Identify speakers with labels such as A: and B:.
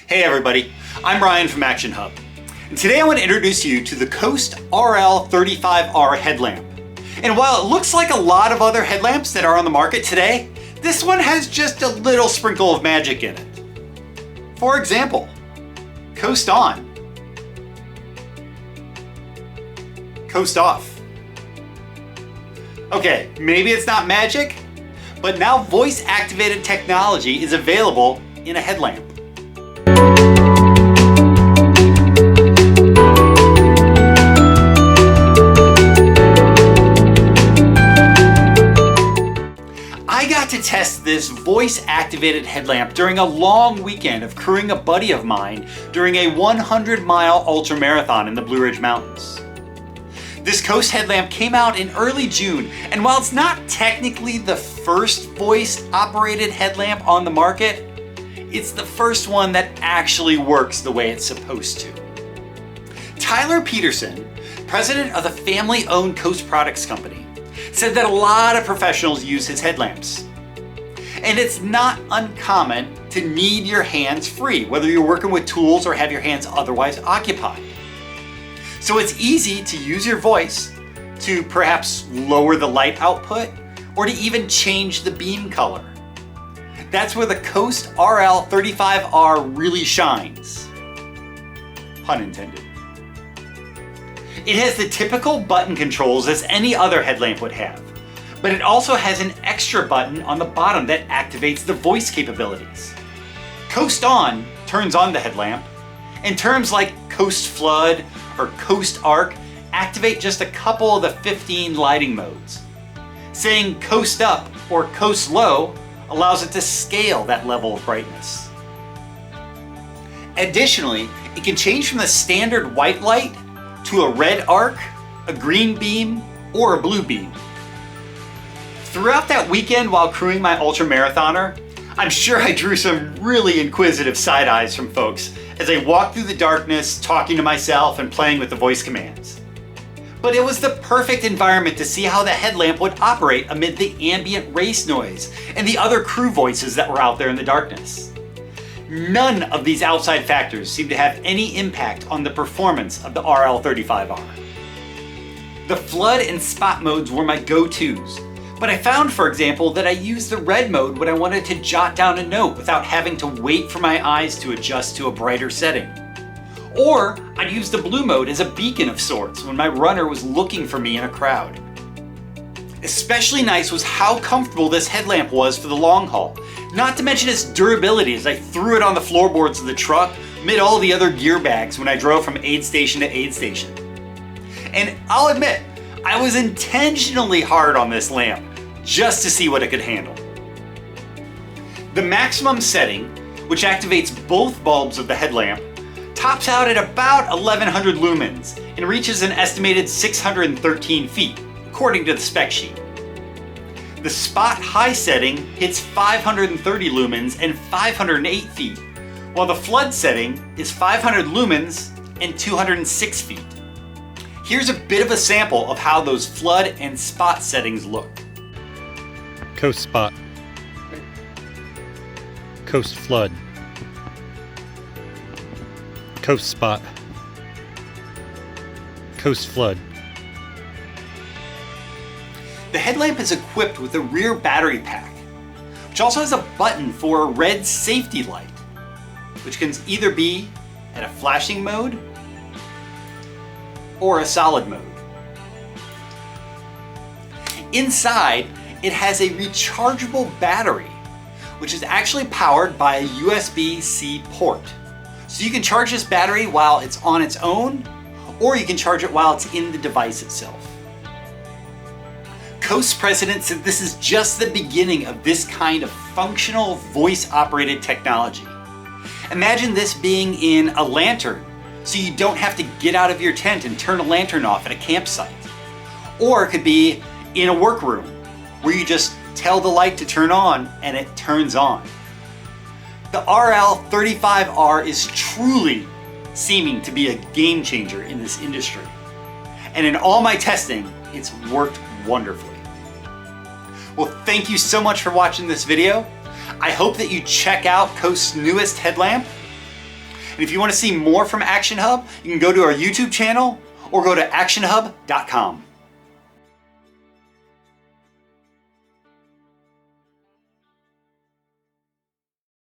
A: Hey everybody, I'm Ryan from ActionHub, and today I want to introduce you to the COAST RL35R headlamp. And while it looks like a lot of other headlamps that are on the market today, this one has just a little sprinkle of magic in it. For example, coast on, coast off. Okay, maybe it's not magic, but now voice-activated technology is available in a headlamp. I got to test this voice-activated headlamp during a long weekend of crewing a buddy of mine during a 100-mile ultramarathon in the Blue Ridge Mountains. This COAST headlamp came out in early June, and while it's not technically the first voice-operated headlamp on the market, it's the first one that actually works the way it's supposed to. Tyler Peterson, president of the family-owned COAST Products Company, said that a lot of professionals use his headlamps. And it's not uncommon to need your hands free, whether you're working with tools or have your hands otherwise occupied. So it's easy to use your voice to perhaps lower the light output or to even change the beam color. That's where the COAST RL35R really shines. Pun intended. It has the typical button controls as any other headlamp would have, but it also has an extra button on the bottom that activates the voice capabilities. Coast on turns on the headlamp, and terms like Coast Flood or Coast Arc activate just a couple of the 15 lighting modes. Saying Coast Up or Coast Low allows it to scale that level of brightness. Additionally, it can change from the standard white light to a red arc, a green beam, or a blue beam. Throughout that weekend while crewing my ultramarathoner, I'm sure I drew some really inquisitive side eyes from folks as I walked through the darkness, talking to myself and playing with the voice commands. But it was the perfect environment to see how the headlamp would operate amid the ambient race noise and the other crew voices that were out there in the darkness. None of these outside factors seem to have any impact on the performance of the RL35R. The flood and spot modes were my go-tos, but I found, for example, that I used the red mode when I wanted to jot down a note without having to wait for my eyes to adjust to a brighter setting. Or I'd use the blue mode as a beacon of sorts when my runner was looking for me in a crowd. Especially nice was how comfortable this headlamp was for the long haul, not to mention its durability as I threw it on the floorboards of the truck amid all the other gear bags when I drove from aid station to aid station. And I'll admit, I was intentionally hard on this lamp just to see what it could handle. The maximum setting, which activates both bulbs of the headlamp, tops out at about 1100 lumens and reaches an estimated 613 feet, according to the spec sheet. The spot high setting hits 530 lumens and 508 feet, while the flood setting is 500 lumens and 206 feet. Here's a bit of a sample of how those flood and spot settings look.
B: Coast Spot, Coast Flood, Coast Spot, Coast Flood.
A: The headlamp is equipped with a rear battery pack, which also has a button for a red safety light, which can either be at a flashing mode or a solid mode. Inside, it has a rechargeable battery, which is actually powered by a USB-C port. So you can charge this battery while it's on its own, or you can charge it while it's in the device itself. COAST president said this is just the beginning of this kind of functional voice-operated technology. Imagine this being in a lantern, so you don't have to get out of your tent and turn a lantern off at a campsite. Or it could be in a workroom, where you just tell the light to turn on and it turns on. The RL35R is truly seeming to be a game changer in this industry. And in all my testing, it's worked wonderfully. Well, thank you so much for watching this video. I hope that you check out COAST's newest headlamp, And if you want to see more from ActionHub, you can go to our YouTube channel or go to actionhub.com.